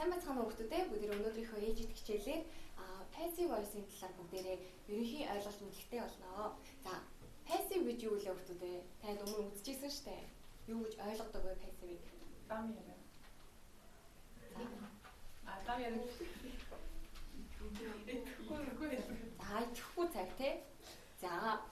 Сайн бацхан хүүхдүүдээ бүгд өнөөдрийнхөө ээжид хичээлээр passive voice-ийн талаар бүгдээрээ ерөнхий ойлголт мэдлэгтэй болно. За, passive гэж юу вэ хүүхдүүдээ? Танд өмнө үзчихсэн шүү дээ. Юу гэж ойлгодог вэ passive-ийг? Дам яриа. Дам яриа. Итгэхгүй цаг тий. За,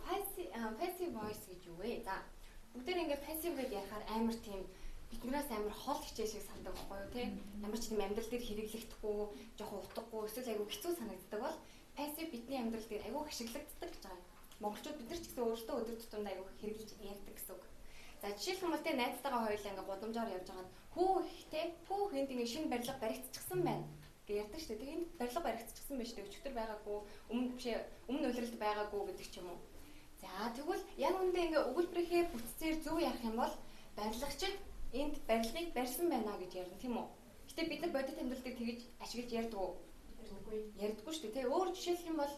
passive voice гэж юу вэ? За, бүгдээр ингээд passive гэж ярихаар амар тийм биднээс амар хол хичээл шиг сандаг байхгүй юу тий? Ямар ч тийм амьдрал дээр хэрэглэгдэхгүй, жоохон утгагүй, эсвэл айгүй хэцүү санагддаг бол passive бидний амьдрал дээр айгүй ашиглагддаг гэж байгаа юм. Монголчууд бид нар ч гэсэн өөрсдөө өдөр тутамдаа айгүй хэрэглэж ярьдаг гэсэн үг. За жишээлбэл тий найзтайгаа хоёулаа ингээ гудамжаар явж байгаа нь хүү ихтэй хүү хэнд ингээ шинэ барилга баригдчихсан байна гэж ярьдаг шүү дээ. Энд барилга баригдчихсан байна шүү дээ. Өчигдөр байгаагүй, өмнө улиралд байгаагүй гэдэг ч юм уу. За тэгвэл яг үндэ ингээ өгүүлбэрийнхээ бүтцээр зөв ярих юм бол барилгачид энд барилгыг барьсан байна гэж ярина тийм үү? Гэтэ бид нар бодит амьдрал дээр тэгж ашиглаж ярьдаг уу? Ярьдаггүй шүү дээ. Тэ өөр жишээлх юм бол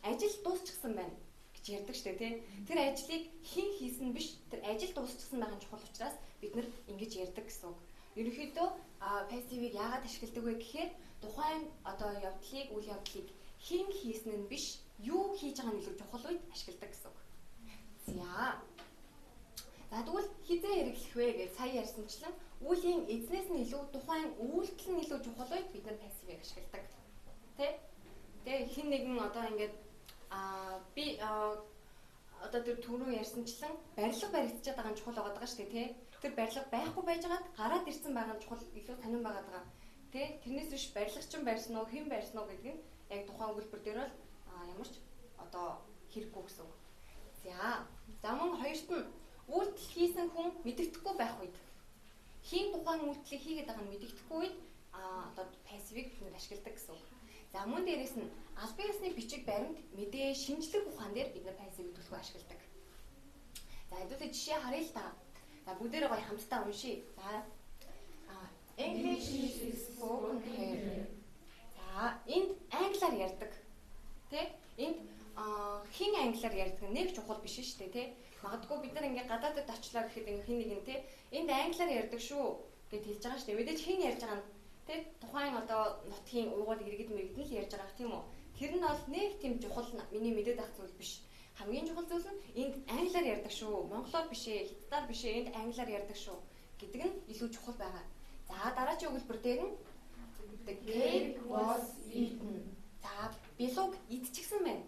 ажил дуусчихсан байна гэж ярьдаг шүү дээ. Тэр ажлыг хэн хийсэн биш тэр ажил дуусчихсан байгаа нь чухал учраас бид нар ингэж ярьдаг гэсэн үг. Ерөнхийдөө пассивыг яагаад ашигладаг вэ гэхээр тухайн одоо явдлыг үйл явдлыг хэн хийсэн нь биш юу хийж байгаа нь илүү чухал үед ашигладаг гэсэн үг. За тэгвэл хизээ хэрэглэх вэ гэж сая ярьсанчлан үеийн эзнээс нь илүү тухайн үйлдэл нь илүү чухал үед бид нар пассивыг ашигладаг. Тэ? Тэгээ хин нэгэн одоо ингээд би одоо тэр түрүү ярьсанчлан барилга баригдчихад байгаа нь чухал байгаа шүү дээ тий. Тэр барилга байхгүй байжгаад гараад ирсэн байгаа нь чухал илүү сонирн байгаа. Тэ? Тэрнээс биш барилгачин барьсан уу, хэн барьсан уу гэдэг нь яг тухайн үйлдвэр дээр бол ямар ч одоо хэрэггүй гэсэн үг. За мөн хоёрт нь үйлдэл хийсэн хүн мэддэхгүй байх үед хийн тухайн үйлдэлийг хийгээд байгаа нь мэддэхгүй үед одоо пассивыг бид нэр ашигладаг гэсэн үг. За мөн дээрэс нь албан ёсны бичиг баримт мэдээ шинжлэх ухаан дээр бид нэр пассивыг төлхөө ашигладаг. За хэдүүлээ жишээ харъя л та. За бүгдээрээ гоё хамтдаа уншия. За English is spoken here. За энд англиар ярьдаг. Тэ? Энд хин англиар ярьдаг нэг чухал биш шүү дээ, тэ? Магадгүй бид нар ингээ гадаадд очлоо гэхэд ингээ хин нэг нь тэ энд англиар ярьдаг шүү гэд хэлж байгаа шүү дээ. Мэдээж хин ярьж байгаа нь тэ тухайн одоо нутгийн уугуул иргэд мэрэгдэн л ярьж байгаа тийм үү. Тэр нь бол нэг тийм чухал миний мэдээд ах зүйл биш. Хамгийн чухал зүйл нь энд англиар ярьдаг шүү. Монголоор биш ээ, хятадаар биш ээ, энд англиар ярьдаг шүү гэдэг нь илүү чухал байгаа. За дараагийн өгүүлбэр дээр нь the cake was eaten. За билуг идчихсэн байна.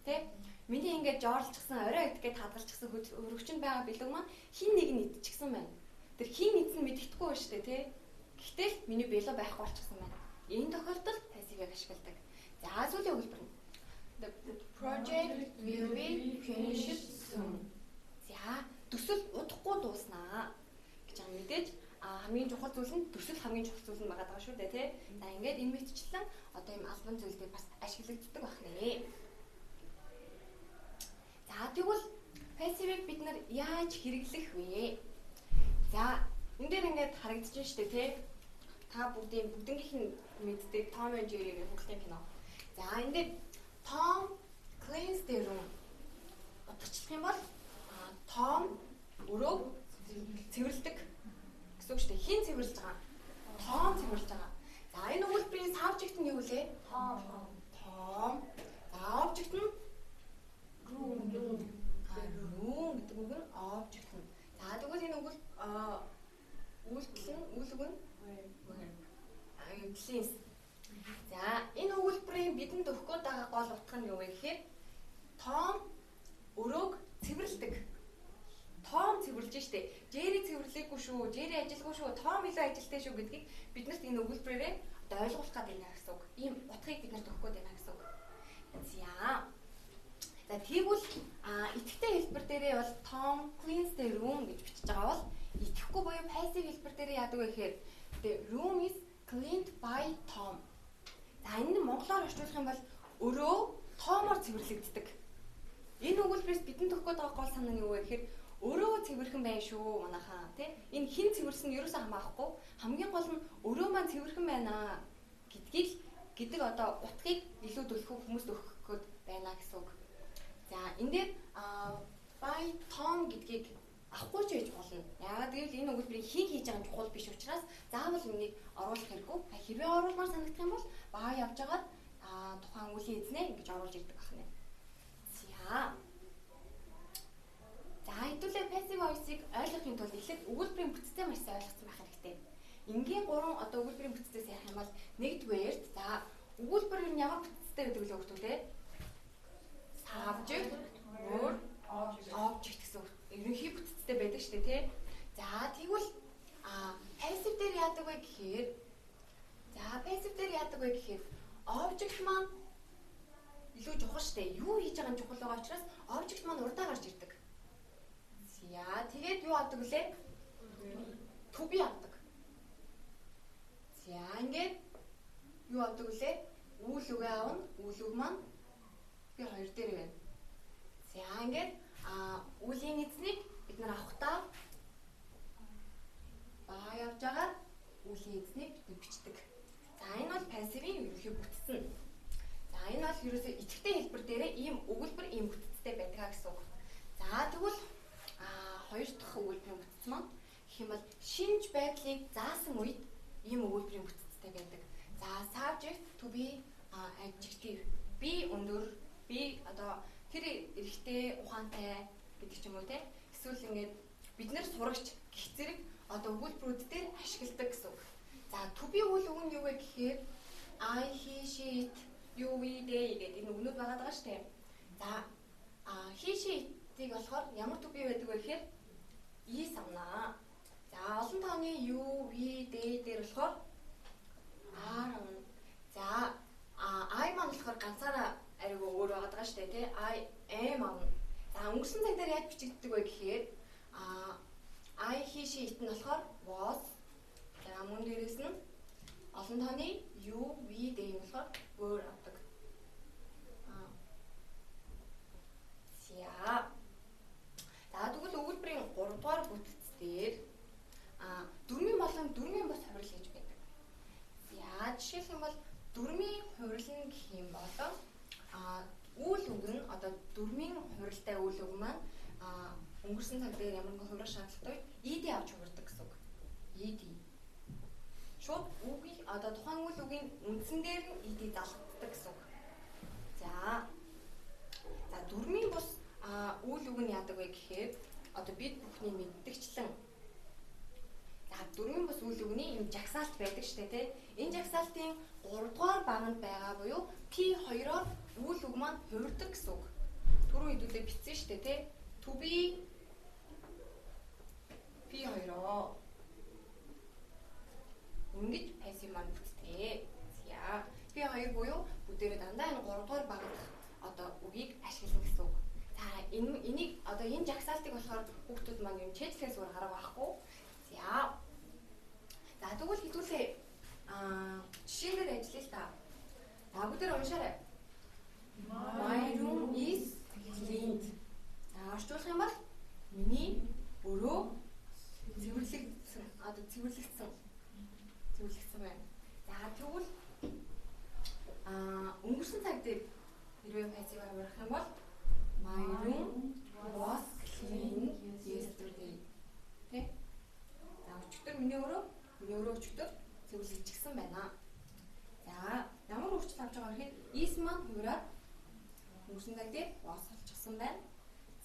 Тэ? Миний ингээд жоорлцсан, орой идгээд хадгалчихсан хөрөгчөнд байгаа билуг маань хин нэг нь идчихсэн байна. Тэр хин идсэн мэддэхгүй байна шүү дээ, тэ? Гэхдээ миний билуг байхгүй болчихсон байна. Энэ тохиолдолд пассивыг ашигладаг. За сүүлийн өгүүлбэр нь the project will be finished soon. За төсөл удахгүй дууснаа гэж байгаа мэдээж хамгийн чухал зүйл нь төсөл хамгийн чухал зүйл нь байгаа шүү дээ, тэ? За ингээд энэ мэтчлэн одоо юм албан зүйл дээр бас ашиглагддаг байх нэ. За тэгвэл пассивыг бид нар яаж хэрэглэх вэ? За энэ дээр ингээд харагдчихж штэ тий. Та бүгднгийнх нь мэддэг Tom and Jerry-ийн хүүхдийн кино. За энэ дээр Tom cleans the room. Утгачлах юм бол Tom өрөөг цэвэрлэдэг гэсэн үг штэ. Хин цэвэрлж байгаа? Tom цэвэрлж байгаа. За энэ өгүүлбэрийн subject нь юу вэ? Tom. За object нь room гэдэг үг нь object нь. За тэгвэл энэ үг үйлдэл нь cleans. За энэ өгүүлбэрийн бидэнд өгөх гээд байгаа гол утга нь юу вэ гэхээр Том өрөөг цэвэрлэдэг. Том цэвэрлж штэ. Jerry цэвэрлээгүй шүү. Jerry ажилгүй шүү. Том илүү ажилтай шүү гэдгийг биднэрт энэ өгүүлбэрээр одоо ойлгуулах гэдэг юм гэсэн үг. Ийм утгыг биднэрт өгөх гээд байна гэсэн үг. За тэгвэл итгэвтэй хэлбэр дээрээ бол Tom cleans the room гэж бичиж байгаа бол итгэхгүй буюу passive хэлбэр дээрээ яадаг вэ гэхээр the room is cleaned by Tom. За энэ нь монголоор орчуулах юм бол өрөө Томоор цэвэрлэгддэг. Энэ өгүүлбэрээс бидэнд өгөх гээд байгаа гол санаа нь юу вэ гэхээр өрөө цэвэрхэн байна шүү манайхаа тий. Энэ хин цэвэрсэн нь ерөөсөө хамаахгүй. Хамгийн гол нь өрөө маань цэвэрхэн байна гэдэг одоо утгыг илүү төлөхөв хүмүүст өгөх гээд байна гэсэн үг. За энэ дээр by Tom гэдгийг авахгүй ч байж болно. Яагаад гэвэл энэ өгүүлбэрийг хийж байгаа нь чухал биш учраас заавал энийг оруулах хэрэггүй. Хэрвээ оруулмаар санагдах юм бол баа явж агаад тухайн үлийн эзнээ ингэж оруулж ирдэг байна. За хэдүүлээ passive voice-ыг ойлгохын тулд эхлээд өгүүлбэрийн бүтцтэй маш сайн ойлгосон байх хэрэгтэй. Энгийн 3 одоо өгүүлбэрийн бүтцээс ярих юм бол нэгдүгээр за өгүүлбэр нь ямар бүтцтэй гэдэг л өгдөг те. Subject, word, object гэсэн ерөнхий бүтцтэй байдаг шүү дээ тий. За тэгвэл passive дээр яадаг вэ гэхээр object маань илүү чухал шүү дээ. Юу хийж байгаа нь чухал байгаа учраас object маань урдаа гарч ирдэг. За тэгээд юу авдаг вүлээ? To be авдаг. За ингээд юу авдаг вүлээ? Үйл үгээ авна. Үйл үг маань би 2 дээр байна. За ингээд үлийн эзнийг бид нар авахдаа баа явж байгаа үлийн эзнийг бид бичдэг. За энэ бол passive-ийн ерөнхий бүтц нь. За энэ бол ерөөсөө идэвхтэй хэлбэр дээрээ ийм өгүүлбэр ийм бүтцтэй байдаг гэсэн үг. За тэгвэл хоёр дахь өгүүлбэрийн бүтц маань гэх юм бол шинж байдлыг заасан үед ийм өгүүлбэрийн бүтцтэй байдаг. За subject, to be, adjective. Би өндөр, би одоо тэр эрэхтэй ухаантай гэдэг ч юм уу те. Эсвэл ингээд бид нэр сурагч гэх зэрэг одоо өгүүлбэрүүд дээр ашигладаг гэсэн үг. За to be үйл үг нь юу вэ гэхээр I, he, she, it, you, we, they гэдэг энэ үгнүүд байгаа даа шүү дээ. За he, she, it-ийг болохоор ямар to be байдаг вэ гэхээр is авнаа. За олон тооны you, we, they дээр болохоор are авна. За I маань болохоор ганцаараа арайгүй өөр байгаа даа шүү дээ тий. I am авна. За өнгөрсөн цаг дээр яаж бичигддэг вэ гэхээр I, he, she, it нь болохоор was. За мөн дээрээс нь олон тооны you, we, they нь болохоор were авдаг. За тэгвэл өгүүлбэрийн 3 дугаар бүтц дээр дөрмийн болон дөрмийн бус хувирал гэж байдаг. За жишээлх юм бол дөрмийн хувирал нь гэх юм бол үйл үг нь одоо дөрмийн хувиралтай үйл үг маань өнгөрсөн цаг дээр ямар нэгэн хувирах шаардлагатай ed авч хувирдаг гэсэн үг. Ed. Шууд үгийг одоо тухайн үйл үгийн үндсэн дээр нь ed залгагддаг гэсэн үг. За дөрмийн бус үйл үг нь яадаг вэ гэхээр одоо бид бүхний мэддэгчлэн дөрмийн бус үйл үгний юм жагсаалт байдаг шүү дээ тий. Энэ жагсаалтын 3 дугаар баганд байгаа буюу P2-оор үйл үг маань хувирдаг гэсэн үг. Түрүү хэдүүлээ бичсэн шүү дээ тий. To be P2-оо ингэж passive маань бүтцтэй. За P2 буюу бүгдээрээ дандаа энэ 3 дугаар баганд одоо үгийг ашиглана гэсэн үг. За энийг одоо энэ жагсаалтыг болохоор хүүхдүүд маань юм чэжлээс өөр хараа байхгүй. За тэгвэл хэдүүлээ жишээнээр ажиллая л та. Бүгдээр уншаарай. My room is cleaned. За орчуулах юм бол миний өрөө цэвэрлэгдсэн байна. За тэгвэл өнгөрсөн цаг дээр хэрвээ passive авах юм бол my room was clean yesterday. Тэ? За өчигдөр миний өрөө өчигдөр цэвэрлэгдсэн байна. За ямар өөрчлөлт авч байгаа гэхээр is маань хувираад өнгөрсөн цаг дээр was болчихсон байна.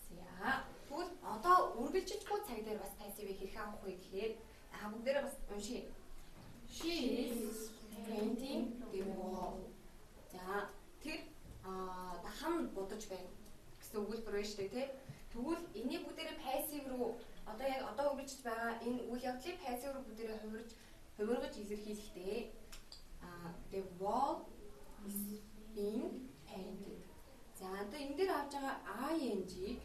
За тэгвэл одоо үргэлжлэхгүй цаг дээр бас passive-ийг хэрхэн авах вэ гэхээр бүгдээрээ бас уншия. She is painting the wall. За тэр хам будаж байна гэсэн өгүүлбэр байна шүү дээ тий. Тэгвэл энийг бүгдээрээ passive руу одоо үргэлжлэж байгаа энэ үйл явдлыг passive руу бүгдээрээ хувиргаж илэрхийлэхдээ the wall is being painted. За одоо энэ дээр авч байгаа ing-ийг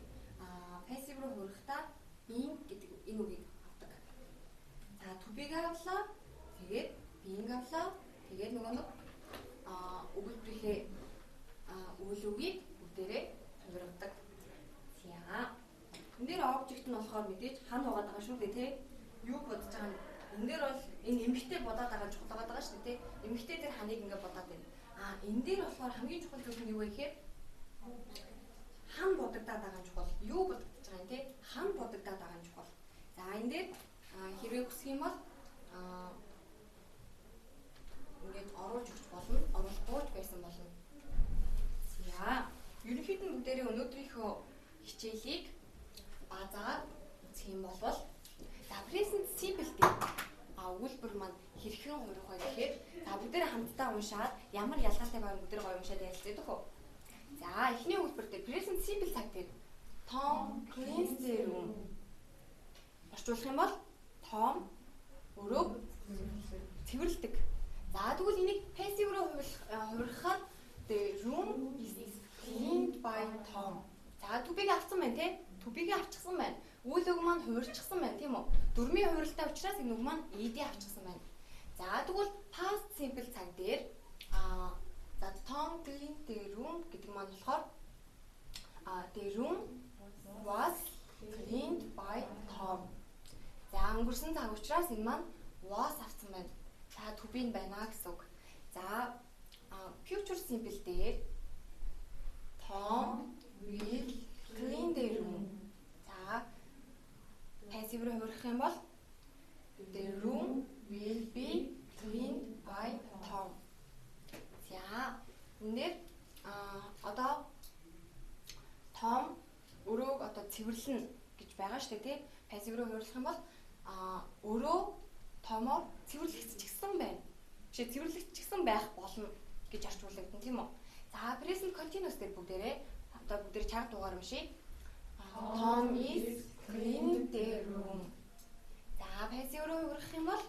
passive руу хувиргахдаа being гэдэг энэ үгийг авдаг. За to be-г авлаа. Тэгээд being авлаа. Тэгээд нөгөө өгүүлбэрийнхээ үйл үгийг бүгдээрээ хувиргадаг. За энэ дээр object нь болохоор мэдээж хан угаад байгаа шүү дээ тий. Юу бодож байгаа нь энэ дээр бол энэ эмгхтэй бодоод байгаа чухал байгаа шүү дээ тий. Эмгхтэй дээр ханыг ингээд бодоод байна. Энэ дээр болохоор хамгийн чухал зүйл нь юу вэ гэхээр хан бодогдоод байгаа нь чухал. Юу бодогдож байгаа юм те? Хан бодогдоод байгаа нь чухал. За энэ дээр хэрвээ хүсэх юм бол ингээд оруулж өгч болно. Оруулж байсан болно. За ерөнхийдөө бүгдээрээ өнөөдрийнхөө хичээлийг базаар үзэх юм бол за present simple дээр өгүүлбэр маань хэрхэн хувирах вэ гэхээр за бүгдээрээ хамтдаа уншаад ямар ялгаатай байгааг бүгдээрээ гоё уншаад ярилцдаг хөө. За эхний өгүүлбэр дээр present simple цаг дээр Tom cleans the room. Орчуулах юм бол Tom өрөөг цэвэрлэдэг. За тэгвэл энийг passive руу хувирахад the room is cleaned by Tom. За to-бийг авсан байна тий? To-бийг авчихсан байна. Үйл үг маань хувирчихсан байна тийм үү? Дөрмийн хувиралтай учраас энэ үг маань ed авчихсан байна. За тэгвэл past simple цаг дээр за Tom cleaned the room гэдэг маань болохоор the room was cleaned by Tom. За өнгөрсөн цаг учраас энэ маань was авсан байна. За to-be нь байна гэсэн үг. За future simple дээр Tom will clean the room. За passive руу хувирах юм бол the room will be cleaned by Tom. За энэ одоо Tom өрөөг одоо цэвэрлэнэ гэж байгаа шүү дээ тий. Passive руу хувирлах юм бол өрөө Том-оор цэвэрлэгдчихсэн байна. Жишээ цэвэрлэгдчихсэн байх болно гэж орчуулагдана тийм үү? За present continuous дээр бүгдээрээ одоо бүгдээрээ чанга дугаар уншия. Tom is cleaning the room. За passive руу хувирах юм бол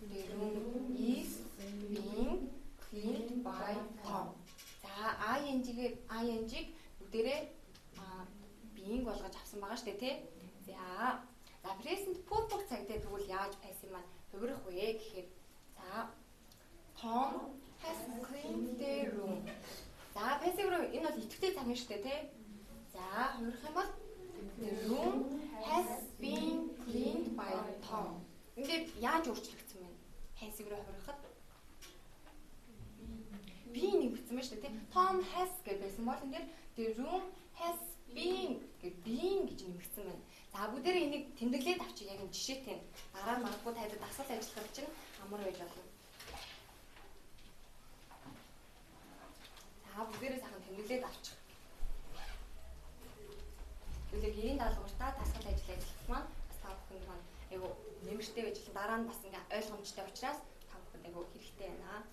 the room is being cleaned by Tom. За ing-ийг бүгдээрээ being болгож авсан байгаа шүү дээ тий. За present perfect цаг дээр тэгвэл яаж passive маань хувирах вэ гэхээр за Tom has cleaned the room. За passive руу энэ бол идэвхтэй цаг шүү дээ тий. За хувирах юм бол the room has been cleaned by Tom. Ингээд яаж өөрчлөгдсөн бэ? Passive руу хувирахад би нэгдсэн байна шүү дээ тий. Tom has гэж байсан бол энэ the room has been гэж нэмэгдсэн байна. За бүгдээрээ энийг тэмдэглээд авчих яг энэ жишээтэй. Дараа нь магадгүй тайлбар дасгал ажиллах чинь амар байж болно. За бүгдээрээ сайхан тэмдэглээд авчих. Тэгвэл 90 даалгавартаа дасгал ажиллах маань бас та бүхэнд маань айгу нэмэртэй байж болно. Дараа нь бас ингээ ойлгомжтой учраас та бүхэнд айгу хэрэгтэй байна.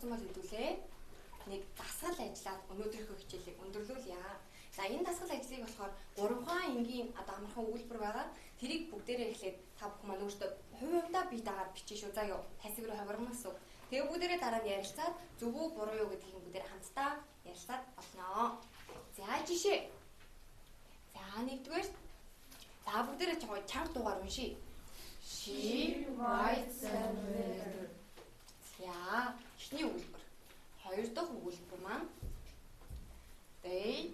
Дууссан бол хэдүүлээ. Нэг дасгал ажиллаад өнөөдрийнхөө хичээлийг өндөрлүүлье. За энэ дасгал ажлыг болохоор 3 хаан энгийн одоо амархан өгүүлбэр байгаа. Тэрийг бүгдээрээ эхлээд та бүхэн маань өөртөө хувь-хувьдаа бие дагаад бичиж шүү. За юу passive руу хувирна гэсэн. Тэгээ бүгдээрээ дараа нь ярилцаад зөв үү буруу юу гэдгийг бүгдээрээ хамтдаа ярилцаад болно. За жишээ. За нэгдүгээр за бүгдээрээ чанга дугаар уншия. She writes a letter. За эхний өгүүлбэр. Хоёр дахь өгүүлбэр маань they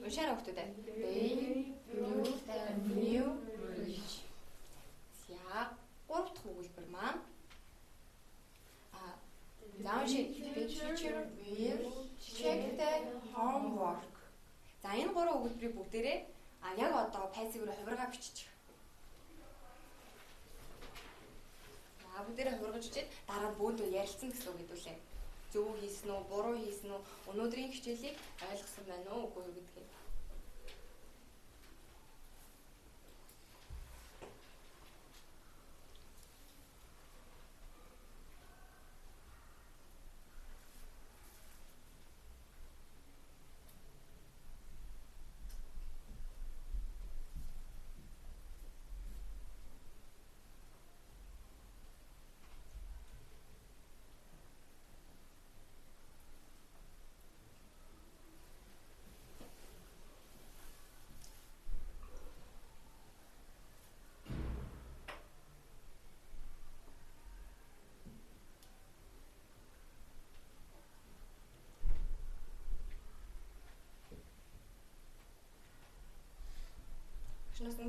уншаарай хүүхдүүд. They built a new bridge. За гурав дахь өгүүлбэр маань the teacher will check the homework. За энэ гурван өгүүлбэрийг бүгдээрээ яг одоо passive руу хувиргаа бичиж. Бүгдээрээ хувиргаж үчихэд дараа нь бөөдөө ярилцсан гэсэн үг хэдүүлээ. Зөв хийсэн үү, буруу хийсэн үү, өнөөдрийн хичээлийг ойлгосон байна уу үгүй юу гэдгийг.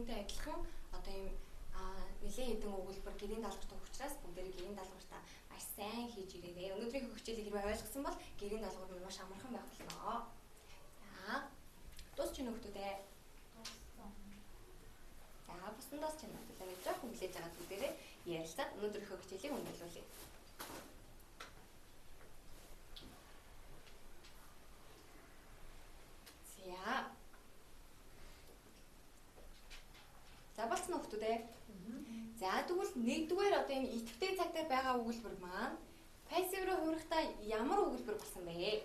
түүнтэй адилхан одоо ийм нэлээд хэдэн өгүүлбэр гэрийн даалгавартай учраас бүгдээрээ гэрийн даалгавартаа маш сайн хийж ирээрээ. Өнөөдрийн хичээлийг хэрвээ ойлгосон бол гэрийн даалгавар нь маш амархан байх болно. За дуусч ийн хөвгтүүдээ. За бусдын дуусч ийн хөвгтүүдээ нэг жоохон хүлээж аваад бүгдээрээ ярилцаад өнөөдрийн хичээлийг өндөрлүүлье. За болсон хөвгтүүдээ. За тэгвэл нэгдүгээр одоо энэ идэвхтэй цаг дээр байгаа өгүүлбэр маань пассив руу хурахдаа ямар өгүүлбэр болсон бэ?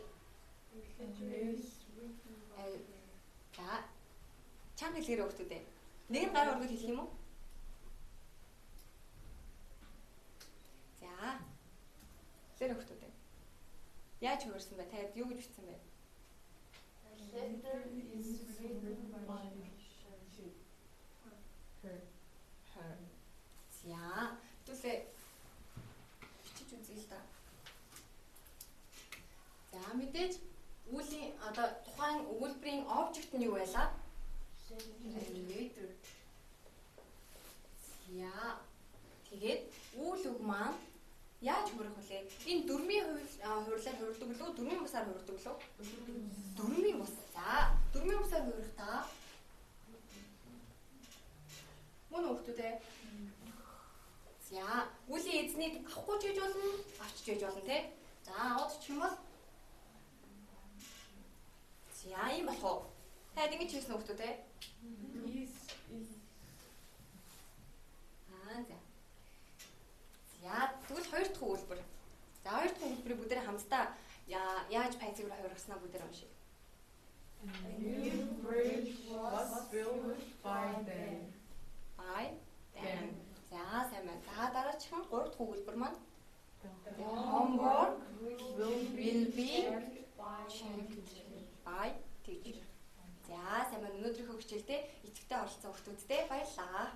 За чам хэлгэрээ хөвгтүүдээ. Нэг нь гар оргол хэлэх юм уу? За хэлгэрээ хөвгтүүдээ. Яаж хувирсан бэ? Та юу гэж бичсэн бэ? Letter is written by her. За түлээ бичиж үзье л да. За мэдээж үүлийн одоо тухайн өгүүлбэрийн обжект нь юу байлаа? Letter. За тэгээд үйл үг маань яаж хурах вүлээ? Энэ дөрмийн хуурлаар хурдаг лөө, дөрмийн бусаар хурдаг лөө? Дөрмийн бус. За дөрмийн бусаар хурахдаа мөн хөвгтүүдээ. За үлийн эзнийг авахгүй ч гэж болно, авч ч гэж болно те. За аваад ч юм бол. За ийм болох уу? Та ингэж хийсэн хөвгтүүдээ. За. За тэгвэл хоёр дахь өгүүлбэр. За хоёр дахь өгүүлбэрийг бүгдээрээ хамтдаа яаж пассив руу хувиргаснаа бүгдээрээ уншъя. A new bridge was built by them. За сайн байна. За дараачихан гурав дахь өгүүлбэр маань the homework will be checked by teacher. За сайн байна. Өнөөдрийнхөө хичээлдээ эцэгтэй оролцсон хүүхдүүдтэй баярлалаа.